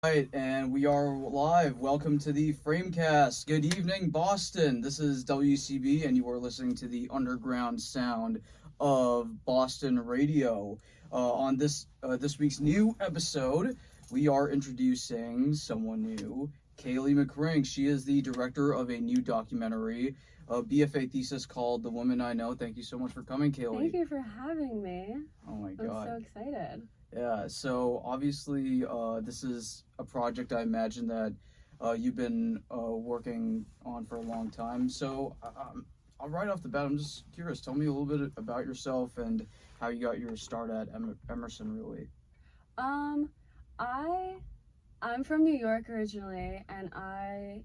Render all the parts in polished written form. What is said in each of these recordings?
Right, and we are live. Welcome to the FrameCast. Good evening, Boston. This is WCB, and you are listening to the underground sound of Boston radio. On this week's new episode, we are introducing someone new, Caleigh Mckrink. She is the director of a new documentary, a BFA thesis called "The Woman I Know." Thank you so much for coming, Caleigh. Thank you for having me. Oh my God. I'm so excited. Yeah, so obviously, this is a project I imagine that you've been working on for a long time. So, right off the bat, I'm just curious. Tell me a little bit about yourself and how you got your start at Emerson, really. Um, I I'm from New York originally, and I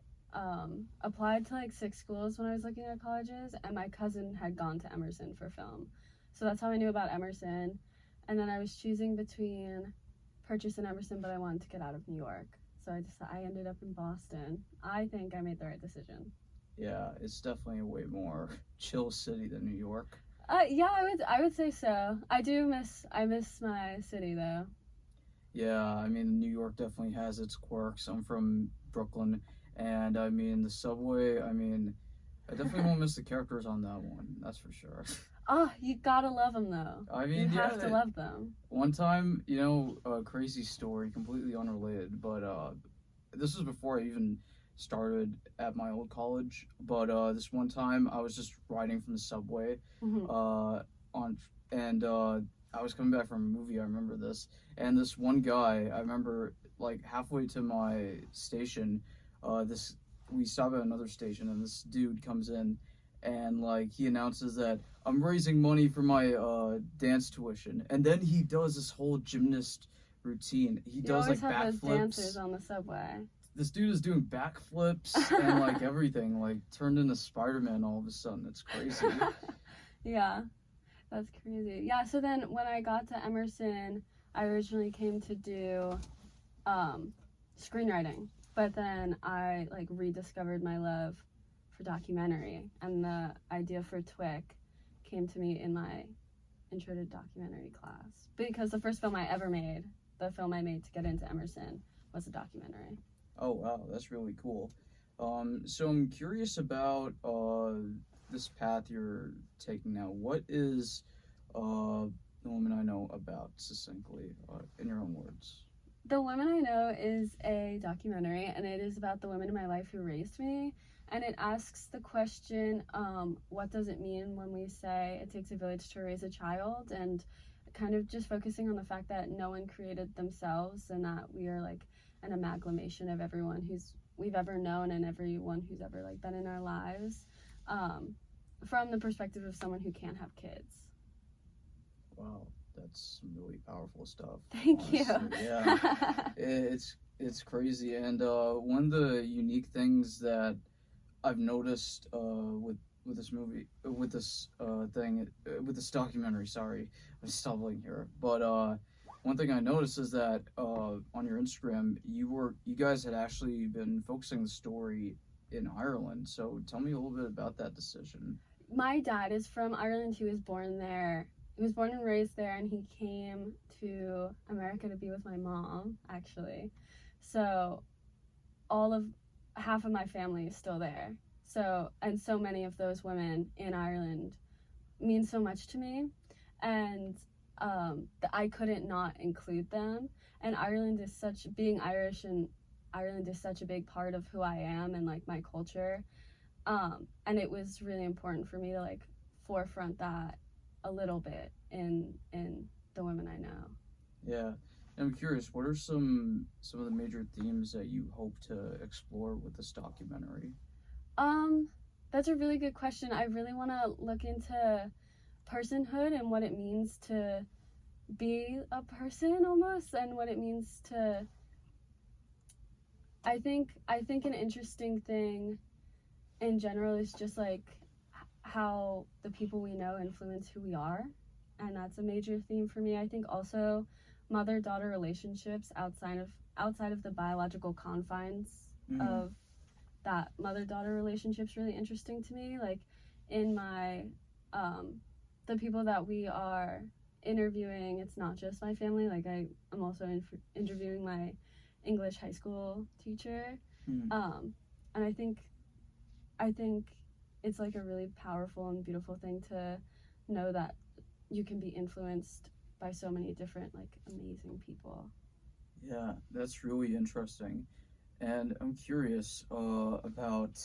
applied to like 6 schools when I was looking at colleges, and my cousin had gone to Emerson for film, so that's how I knew about Emerson. And then I was choosing between Purchase and Emerson, but I wanted to get out of New York, so I ended up in Boston. I think I made the right decision. Yeah, it's definitely a way more chill city than New York. Yeah, I would say so. I miss my city though. Yeah, I mean, New York definitely has its quirks. I'm from Brooklyn, and I mean, the subway, I definitely won't miss the characters on that one, that's for sure. Oh, you gotta love them though. I You mean, have to love them. one time, a crazy story, completely unrelated, but this was before I even started at my old college. But this one time, I was just riding from the subway, Hmm. on, and I was coming back from a movie. I remember this, and this one guy, I remember, like halfway to my station, this we stop at another station, and this dude comes in, and like he announces that I'm raising money for my dance tuition, and then he does this whole gymnast routine. He You does always like have those dancers backflips. on the subway. This dude is doing backflips and like everything, like turned into Spider-Man all of a sudden. It's crazy. Yeah, that's crazy. Yeah, so then when I got to Emerson, I originally came to do screenwriting, but then I like rediscovered my love for documentary, and the idea for TWIC came to me in my intro to documentary class, because the first film I ever made, the film I made to get into Emerson, was a documentary. Oh wow, that's really cool. So I'm curious about this path you're taking now. What is the Woman I Know about, succinctly, in your own words? The Woman I Know is a documentary, and it is about the women in my life who raised me. And it asks the question, what does it mean when we say it takes a village to raise a child? And kind of just focusing on the fact that no one created themselves, and that we are like an amalgamation of everyone who's we've ever known and everyone who's ever like been in our lives, from the perspective of someone who can't have kids. Wow, that's some really powerful stuff. Thank Honestly. you. Yeah, it's crazy, and one of the unique things that I've noticed with this movie, with this with this documentary. Sorry, I'm stumbling here. But one thing I noticed is that on your Instagram, you guys had actually been focusing the story in Ireland. So tell me a little bit about that decision. My dad is from Ireland. He was born there. He was born and raised there, and he came to America to be with my mom, actually. So half of my family is still there. So, and so many of those women in Ireland mean so much to me, and I couldn't not include them. And being Irish, and Ireland is such a big part of who I am and like my culture. And it was really important for me to like forefront that a little bit in The Women I Know. Yeah, I'm curious. What are some of the major themes that you hope to explore with this documentary? That's a really good question. I really want to look into personhood and what it means to be a person almost, and what it means to I think an interesting thing in general is just like how the people we know influence who we are, and that's a major theme for me. I think also mother-daughter relationships outside of the biological confines of that mother-daughter relationship's really interesting to me. Like in my the people that we are interviewing, it's not just my family. Like I'm also interviewing my English high school teacher. Hmm. And I think it's like a really powerful and beautiful thing to know that you can be influenced by so many different like amazing people. Yeah, that's really interesting. And I'm curious about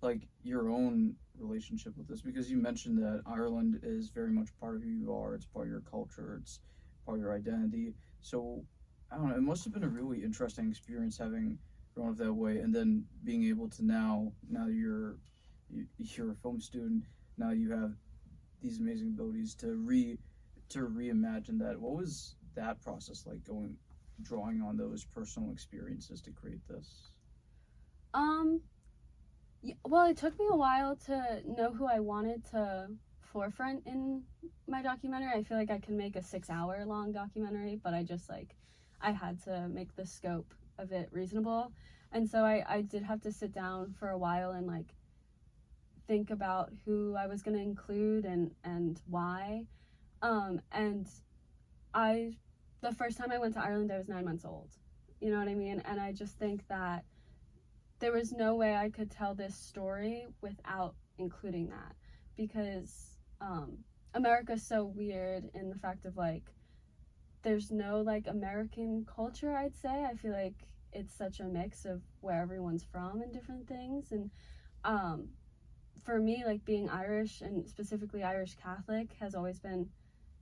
like your own relationship with this because you mentioned that Ireland is very much part of who you are. It's part of your culture. It's part of your identity. So I don't know. It must have been a really interesting experience having grown up that way, and then being able to now you're a film student. Now you have these amazing abilities to reimagine that. What was that process like going drawing on those personal experiences to create this? Um, well, it took me a while to know who I wanted to forefront in my documentary. I feel like I can make a 6 hour long documentary, but I had to make the scope of it reasonable. And so I did have to sit down for a while and like think about who I was going to include and why. And I, the first time I went to Ireland, I was 9 months old. You know what I mean? And I just think that there was no way I could tell this story without including that because America's so weird in the fact of like there's no like American culture. I'd say I feel like it's such a mix of where everyone's from and different things. And um, for me, like being Irish and specifically Irish Catholic has always been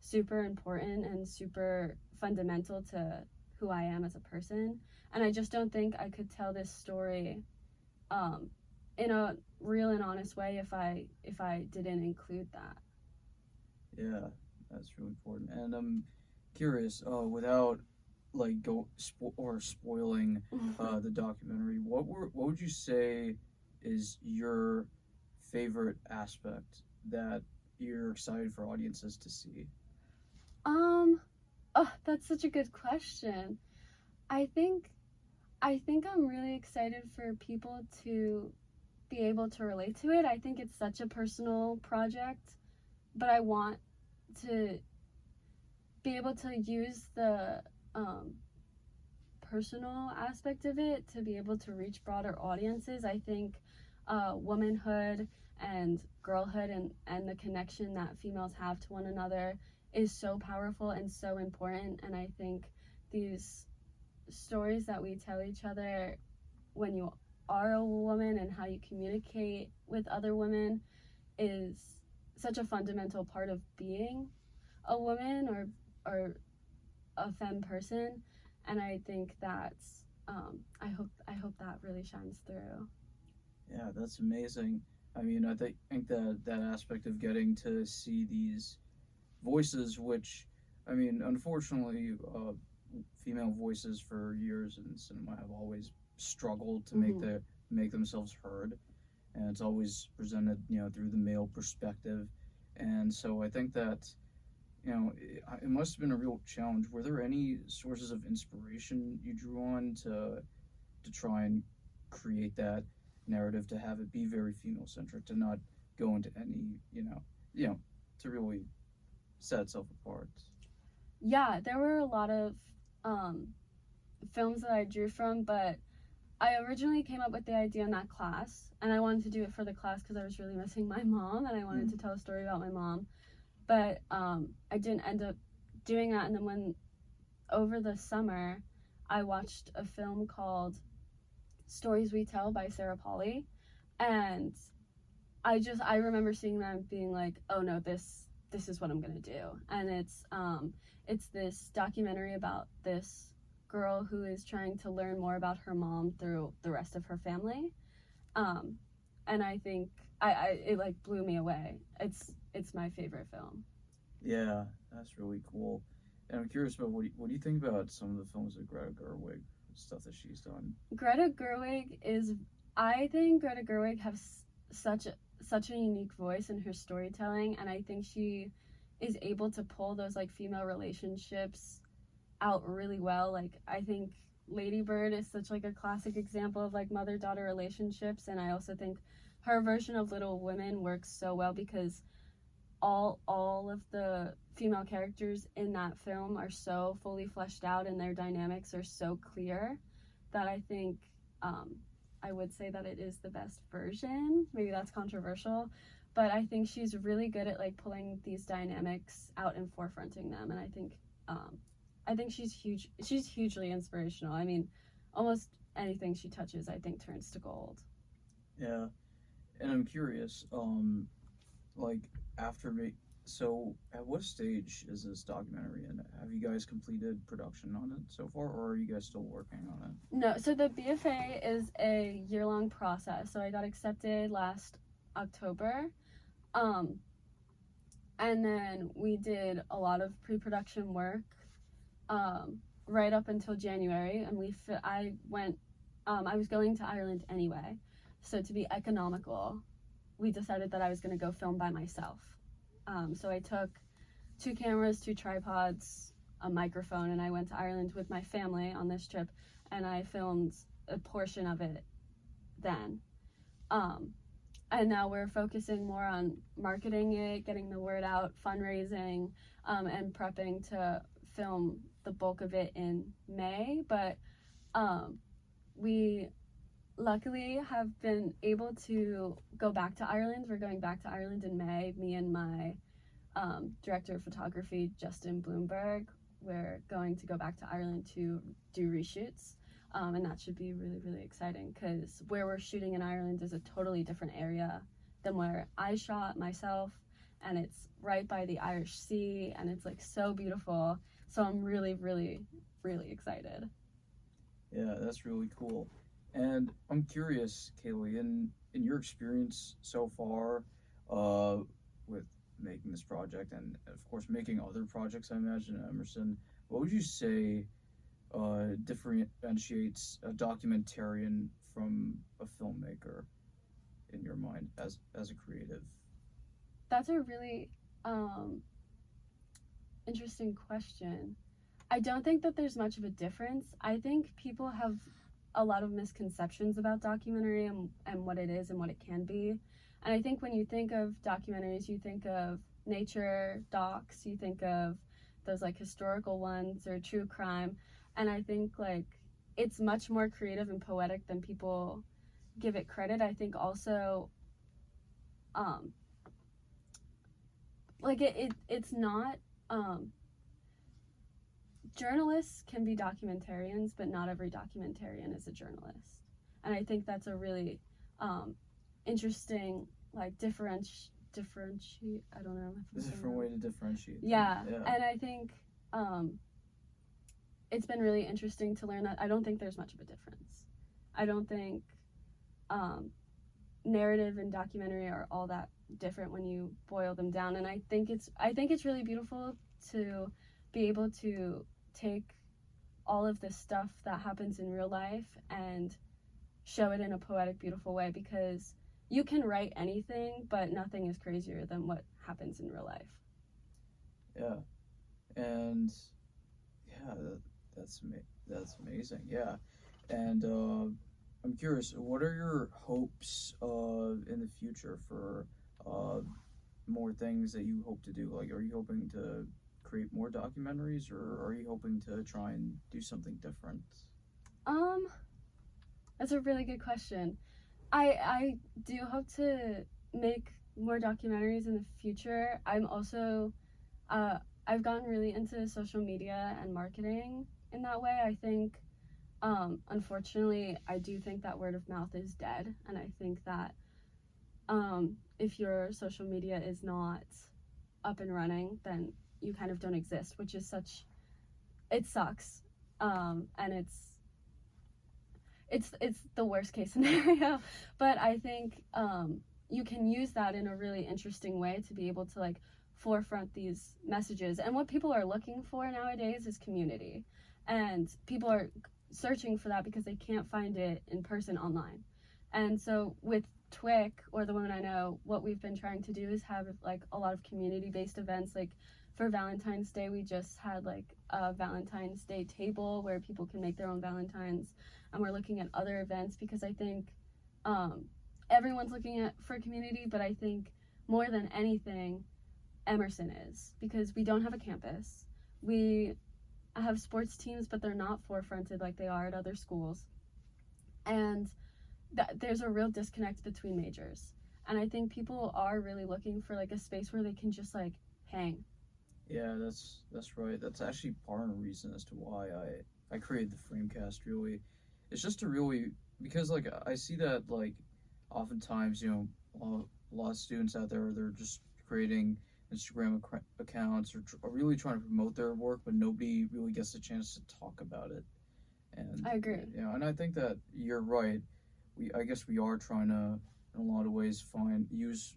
super important and super fundamental to who I am as a person. And I just don't think I could tell this story in a real and honest way if I didn't include that. Yeah, that's really important. And I'm curious, without like spoiling the documentary, what would you say is your favorite aspect that you're excited for audiences to see? um, oh, that's such a good question. I think I'm really excited for people to be able to relate to it. I think it's such a personal project, but I want to be able to use the um, personal aspect of it to be able to reach broader audiences. I think womanhood and girlhood and the connection that females have to one another is so powerful and so important. And I think these stories that we tell each other when you are a woman and how you communicate with other women is such a fundamental part of being a woman or a femme person. And I think that's I hope that really shines through. Yeah, that's amazing. I mean, think that that aspect of getting to see these voices, which, I mean, unfortunately, female voices for years in cinema have always struggled to Mm-hmm. make themselves heard, and it's always presented, through the male perspective, and so I think that, it must have been a real challenge. Were there any sources of inspiration you drew on to try and create that narrative, to have it be very female centric, to not go into any, to really set itself apart? Yeah, there were a lot of um, films that I drew from, but I originally came up with the idea in that class, and I wanted to do it for the class because I was really missing my mom, and I wanted to tell a story about my mom. But I didn't end up doing that. And then when over the summer, I watched a film called Stories We Tell by Sarah Polley, and I remember seeing that and being like, oh no, this is what I'm gonna do. And it's this documentary about this girl who is trying to learn more about her mom through the rest of her family. Um, and I think I it like blew me away. It's my favorite film. Yeah, that's really cool. And I'm curious about what do you think about some of the films of Greta Gerwig, stuff that she's done? Greta Gerwig is I think Greta Gerwig has such a unique voice in her storytelling, and I think she is able to pull those like female relationships out really well. Like I think Lady Bird is such like a classic example of like mother-daughter relationships, and I also think her version of Little Women works so well because all of the female characters in that film are so fully fleshed out and their dynamics are so clear. that I think I would say that it is the best version. Maybe that's controversial, but I think she's really good at like pulling these dynamics out and forefronting them. And I think she's huge. She's hugely inspirational. I mean, almost anything she touches, I think, turns to gold. Yeah, and I'm curious, like after me, so at what stage is this documentary in? Have you guys completed production on it so far, or are you guys still working on it? No, so the BFA is a year-long process. So I got accepted last October. And then we did a lot of pre-production work right up until January, and I was going to Ireland anyway, so to be economical, we decided that I was going to go film by myself. So I took 2 cameras, 2 tripods, a microphone, and I went to Ireland with my family on this trip, and I filmed a portion of it then. And now we're focusing more on marketing it, getting the word out, fundraising, and prepping to film the bulk of it in May. But we luckily have been able to go back to Ireland. We're going back to Ireland in May, me and my director of photography, Justin Bloomberg. We're going to go back to Ireland to do reshoots. And that should be really, really exciting because where we're shooting in Ireland is a totally different area than where I shot myself, and it's right by the Irish Sea, and it's like so beautiful. So I'm really, really, really excited. Yeah, that's really cool. And I'm curious, Caleigh, in your experience so far, with making this project and of course making other projects, I imagine at Emerson, what would you say differentiates a documentarian from a filmmaker in your mind as a creative? That's a really interesting question. I don't think that there's much of a difference. I think people have a lot of misconceptions about documentary and what it is and what it can be. And I think when you think of documentaries, you think of nature docs, you think of those like historical ones or true crime. And I think like it's much more creative and poetic than people give it credit. I think also like it's not journalists can be documentarians, but not every documentarian is a journalist. And I think that's a really interesting like differentiate, I don't know if There's a different way to differentiate. Yeah. And I think it's been really interesting to learn that I don't think there's much of a difference. I don't think narrative and documentary are all that different when you boil them down. And I think it's really beautiful to be able to take all of this stuff that happens in real life and show it in a poetic, beautiful way, because you can write anything, but nothing is crazier than what happens in real life. Yeah. And yeah, that's amazing. Yeah. And I'm curious, what are your hopes in the future for more things that you hope to do? Like, are you hoping to create more documentaries, or are you hoping to try and do something different? That's a really good question. I do hope to make more documentaries in the future. I'm also I've gotten really into social media and marketing in that way. I think unfortunately I do think that word of mouth is dead, and I think that if your social media is not up and running, then you kind of don't exist, which is it sucks. And it's the worst case scenario, but I think you can use that in a really interesting way to be able to like forefront these messages. And what people are looking for nowadays is community, and people are searching for that because they can't find it in person online. And so with TWIC, or The Women I Know, what we've been trying to do is have like a lot of community-based events. Like for Valentine's Day, we just had like a Valentine's Day table where people can make their own Valentines, and we're looking at other events because I think everyone's looking for community, but I think more than anything, Emerson is, because we don't have a campus. We have sports teams, but they're not forefronted like they are at other schools. and there's a real disconnect between majors. And I think people are really looking for like a space where they can just like hang. Yeah, that's right. That's actually part of the reason as to why I created the FrameCast. Really, it's just to really, because like I see that like oftentimes, you know, a lot of students out there, they're just creating Instagram accounts or really trying to promote their work, but nobody really gets the chance to talk about it. And I agree. yeah, and I think that you're right. I guess we are trying to, in a lot of ways, use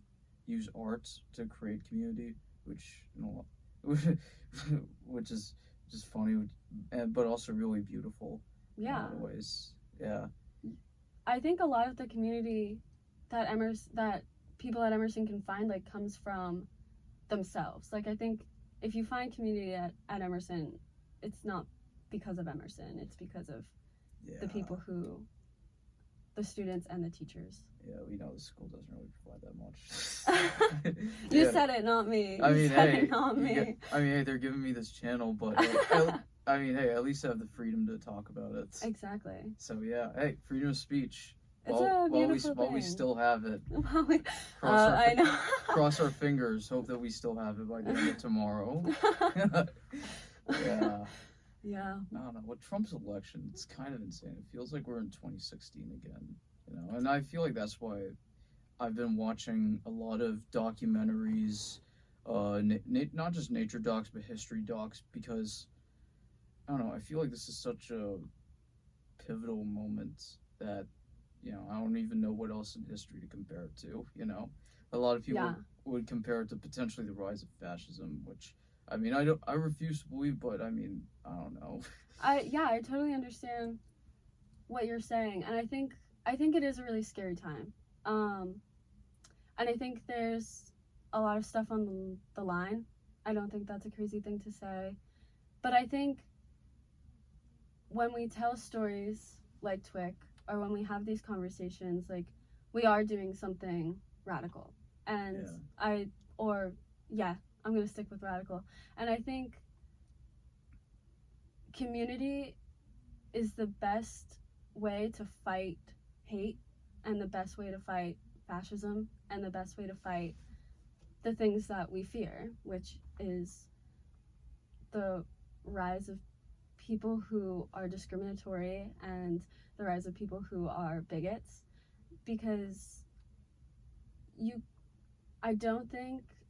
art to create community, which you know, which is just funny, but also really beautiful. Yeah. In a lot of ways. Yeah. I think a lot of the community that people at Emerson can find like comes from themselves. Like I think if you find community at Emerson, it's not because of Emerson, it's because of the people the students and the teachers. Yeah, we know the school doesn't really provide that much. You said it, not me. I mean, hey, Not they're giving me this channel, but I mean, hey, at least I have the freedom to talk about it. Exactly. So yeah, hey, freedom of speech. It's a beautiful while we still have it. I know. Cross our fingers. Hope that we still have it by the end of tomorrow. Yeah. Yeah. I don't know. What Trump's election, it's kind of insane. It feels like we're in 2016 again, you know. And I feel like that's why I've been watching a lot of documentaries, not just nature docs but history docs, because I don't know. I feel like this is such a pivotal moment that, you know, I don't even know what else in history to compare it to. You know, a lot of people would compare it to potentially the rise of fascism, which. I mean, I refuse to believe, but I mean, I don't know. I totally understand what you're saying, and I think it is a really scary time. And I think there's a lot of stuff on the line. I don't think that's a crazy thing to say, but I think when we tell stories like Twick, or when we have these conversations, like we are doing something radical, and I'm going to stick with radical. And I think community is the best way to fight hate, and the best way to fight fascism, and the best way to fight the things that we fear, which is the rise of people who are discriminatory and the rise of people who are bigots. Because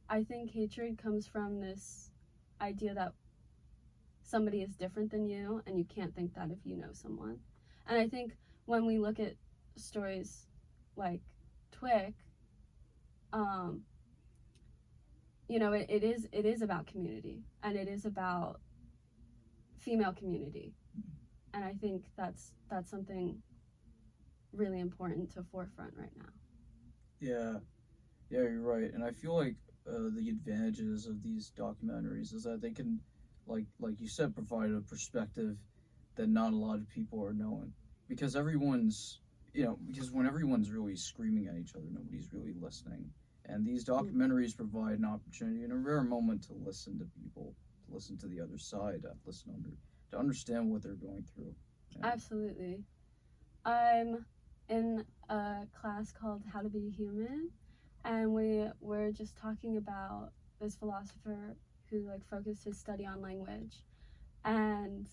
I think hatred comes from this idea that somebody is different than you, and you can't think that if you know someone. And I think when we look at stories like Twick, you know, it is about community, and it is about female community. And I think that's something really important to forefront right now. Yeah, you're right. And I feel like the advantages of these documentaries is that they can, like you said, provide a perspective that not a lot of people are knowing. Because when everyone's really screaming at each other, nobody's really listening. And these documentaries provide an opportunity and a rare moment to listen to people, to listen to the other side, to understand what they're going through. Yeah. Absolutely. I'm in a class called How to Be Human, and we were just talking about this philosopher who focused his study on language. And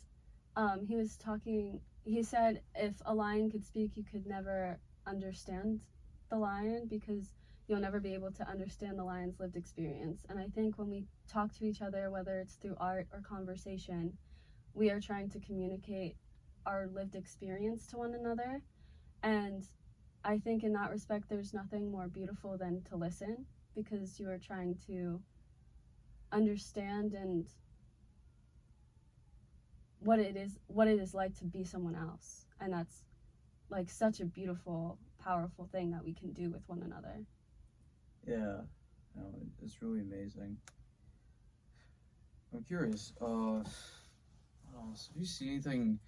he said if a lion could speak, you could never understand the lion, because you'll never be able to understand the lion's lived experience. And I think when we talk to each other, whether it's through art or conversation, we are trying to communicate our lived experience to one another. And I think in that respect, there's nothing more beautiful than to listen, because you are trying to understand and what it is like to be someone else. And that's such a beautiful, powerful thing that we can do with one another. Yeah, no, it's really amazing. I'm curious, what else? Have you seen anything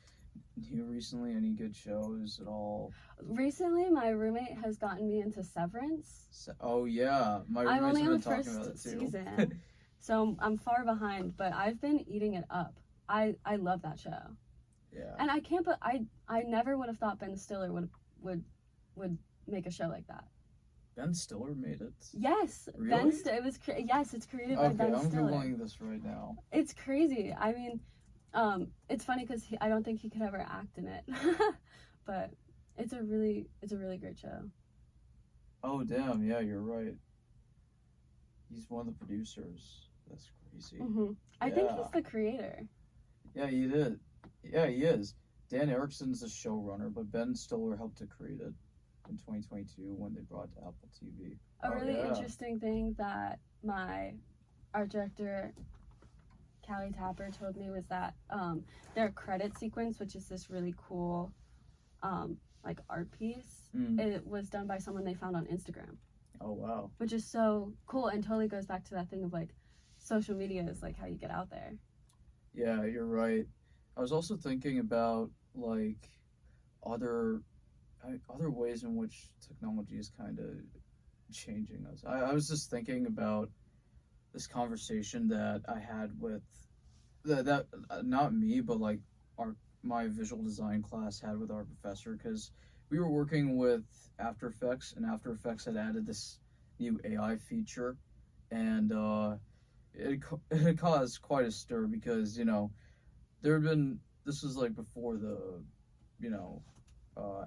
new recently? Any good shows at all? Recently, my roommate has gotten me into Severance. Oh yeah, my roommate's I'm only on the talking first about it too. season, so I'm far behind, but I've been eating it up. I love that show. Yeah. And I never would have thought Ben Stiller would would make a show like that. Ben Stiller made it. Yes, Really? Yes, it's created by Okay, Ben I'm Stiller. Googling this right now. It's crazy. I mean, it's funny because I don't think he could ever act in it, but it's a really great show. Oh damn, yeah, you're right. He's one of the producers. That's crazy. I think he's the creator. Yeah, he did. Yeah, he is. Dan Erickson's the showrunner, but Ben Stiller helped to create it in 2022 when they brought it to Apple TV. A really interesting thing that my art director Caleigh told me was that their credit sequence, which is this really cool like art piece, it was done by someone they found on Instagram. Oh wow. Which is so cool and totally goes back to that thing of like social media is like how you get out there. Yeah, you're right. I was also thinking about like other ways in which technology is kind of changing us. I was just thinking about this conversation that I had with that not me, but like my visual design class had with our professor, because we were working with After Effects, and After Effects had added this new AI feature, and it caused quite a stir because there had been, this was like before the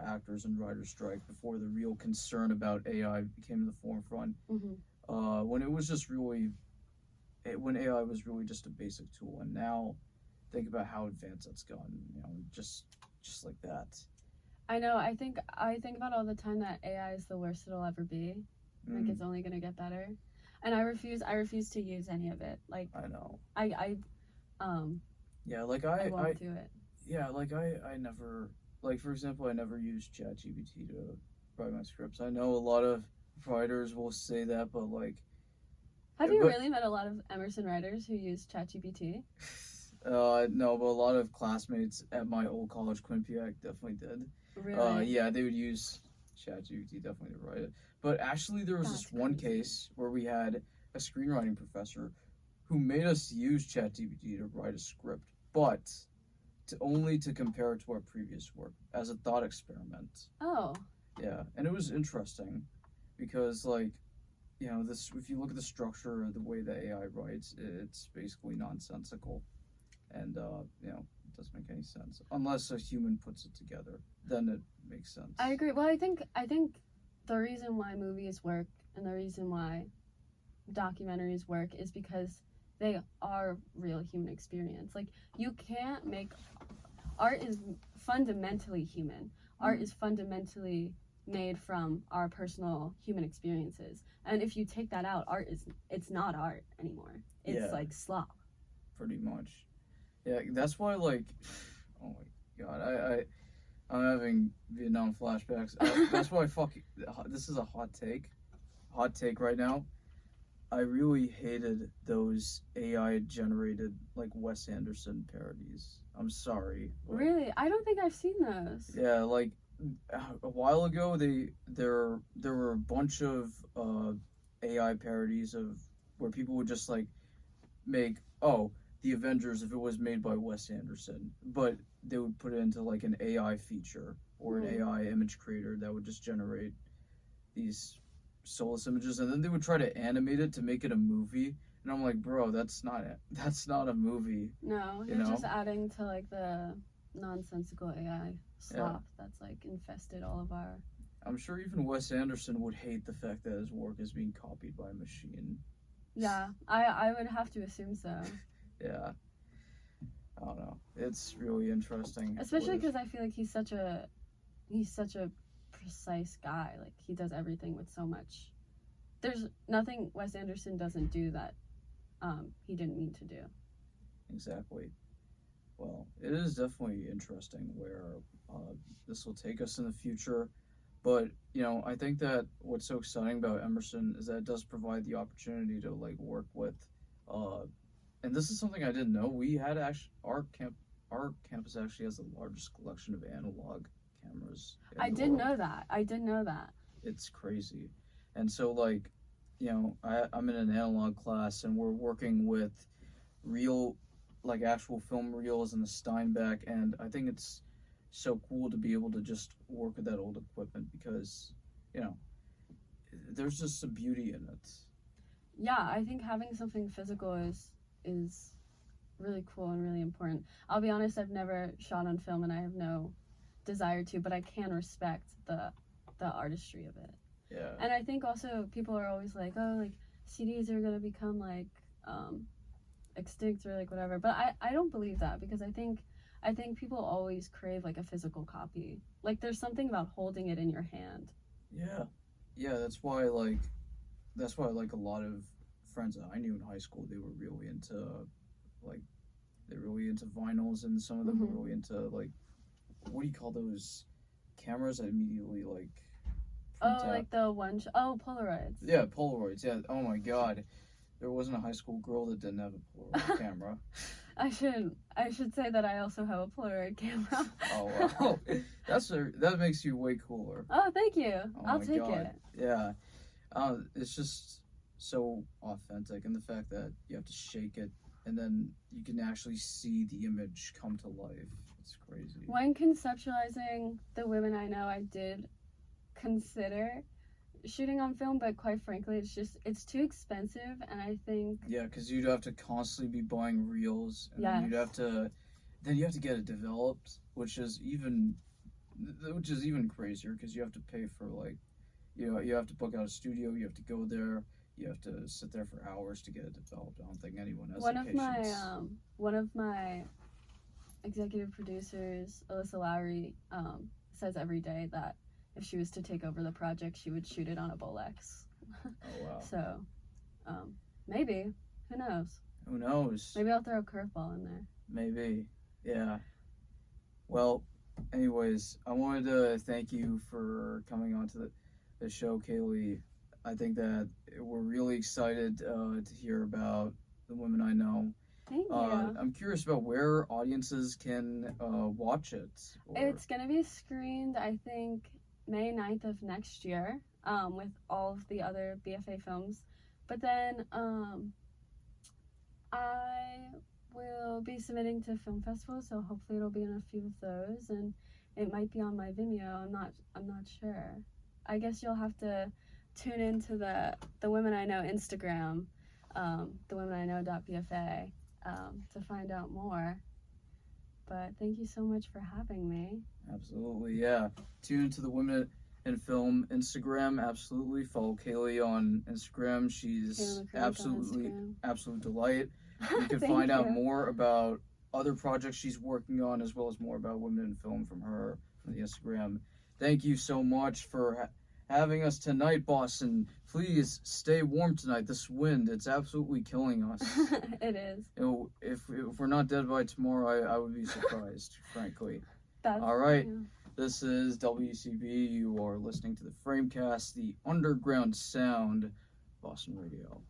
actors and writers strike, before the real concern about AI came to the forefront. When it was just really when AI was really just a basic tool, and now think about how advanced that's gone. Just like that. I know. I think about all the time that AI is the worst it'll ever be. Like it's only gonna get better, and I refuse to use any of it. Like I know. Yeah, like I won't do it. Yeah, like I never, like for example, I never used ChatGPT to write my scripts. I know a lot of writers will say that, but like. Have you really met a lot of Emerson writers who use ChatGPT? No, but a lot of classmates at my old college, Quinnipiac, definitely did. Really? Yeah, they would use ChatGPT definitely to write it. But actually, there was this one case where we had a screenwriting professor who made us use ChatGPT to write a script, but only to compare it to our previous work as a thought experiment. Oh. Yeah, and it was interesting because, like, this, if you look at the structure of the way that AI writes, it's basically nonsensical, and it doesn't make any sense unless a human puts it together. Then it makes sense. I agree. Well, I think the reason why movies work and the reason why documentaries work is because they are real human experience. Like, you can't make art is fundamentally human. Art is fundamentally made from our personal human experiences, and if you take that out, it's not art anymore. It's like slop. Pretty much. Yeah, that's why, like, oh my god, I'm having Vietnam flashbacks. That's why this is a hot take right now. I really hated those AI generated like Wes Anderson parodies. I'm sorry. Really? I don't think I've seen those. Yeah, like a while ago there were a bunch of AI parodies of where people would just like make the Avengers if it was made by Wes Anderson, but they would put it into like an AI feature or an AI image creator that would just generate these soulless images, and then they would try to animate it to make it a movie, and I'm like, bro, that's not a movie. No, you're just adding to like the nonsensical AI slop that's like infested all of our. I'm sure even Wes Anderson would hate the fact that his work is being copied by a machine. Yeah, I would have to assume so. Yeah, I don't know. It's really interesting. Especially because I feel like he's such a precise guy. Like, he does everything with so much. There's nothing Wes Anderson doesn't do that he didn't mean to do. Exactly. Well, it is definitely interesting where this will take us in the future. But, I think that what's so exciting about Emerson is that it does provide the opportunity to, like, work with, and this is something I didn't know. We had our campus actually has the largest collection of analog cameras. I did know that. It's crazy. And so, like, I'm in an analog class, and we're working with real, like, actual film reels and the Steinbeck, and I think it's so cool to be able to just work with that old equipment because, you know, there's just some beauty in it. Yeah, I think having something physical is really cool and really important. I'll be honest, I've never shot on film and I have no desire to, but I can respect the artistry of it. Yeah. And I think also people are always like, oh, like CDs are gonna become like extinct or like whatever. But I don't believe that, because I think people always crave like a physical copy. Like there's something about holding it in your hand. Yeah. Yeah, that's why like a lot of friends that I knew in high school, they were really into vinyls, and some of them were really into like, what do you call those cameras that immediately like Oh, like the Polaroids. Yeah, Polaroids. Yeah. Oh my God, there wasn't a high school girl that didn't have a Polaroid camera. I should say that I also have a Polaroid camera. Oh wow, that makes you way cooler. Oh, thank you. Oh I'll my take God. it. Yeah, it's just so authentic, and the fact that you have to shake it and then you can actually see the image come to life. It's crazy. When conceptualizing The Women I Know, I did consider shooting on film, but quite frankly, it's too expensive, and I think because you'd have to constantly be buying reels, and Yes. then you have to get it developed, which is even crazier, because you have to pay for, like, you have to book out a studio, you have to go there, you have to sit there for hours to get it developed. I don't think anyone has the patience. One of my executive producers, Alyssa Lowry, says every day that if she was to take over the project, she would shoot it on a Bolex. Oh wow. So, maybe. Who knows? Who knows? Maybe I'll throw a curveball in there. Maybe. Yeah. Well, anyways, I wanted to thank you for coming on to the show, Caleigh. I think that we're really excited to hear about The Women I Know. Thank you. I'm curious about where audiences can watch it. It's going to be screened, I think, May 9th of next year, with all of the other BFA films. But then I will be submitting to film festivals, so hopefully it'll be in a few of those, and it might be on my Vimeo. I'm not sure. I guess you'll have to tune into the Women I Know Instagram, thewomeniknow.bfa, to find out more. But thank you so much for having me. Absolutely, yeah. Tune into the Women in Film Instagram. Absolutely, follow Caleigh on Instagram. She's absolute delight. You can find out more about other projects she's working on, as well as more about Women in Film from the Instagram. Thank you so much for having us tonight, Boston. Please stay warm tonight. This wind, it's absolutely killing us. It is. If we're not dead by tomorrow, I would be surprised, frankly. All right. Yeah. This is WCB. You are listening to the FrameCast, the underground sound, Boston Radio.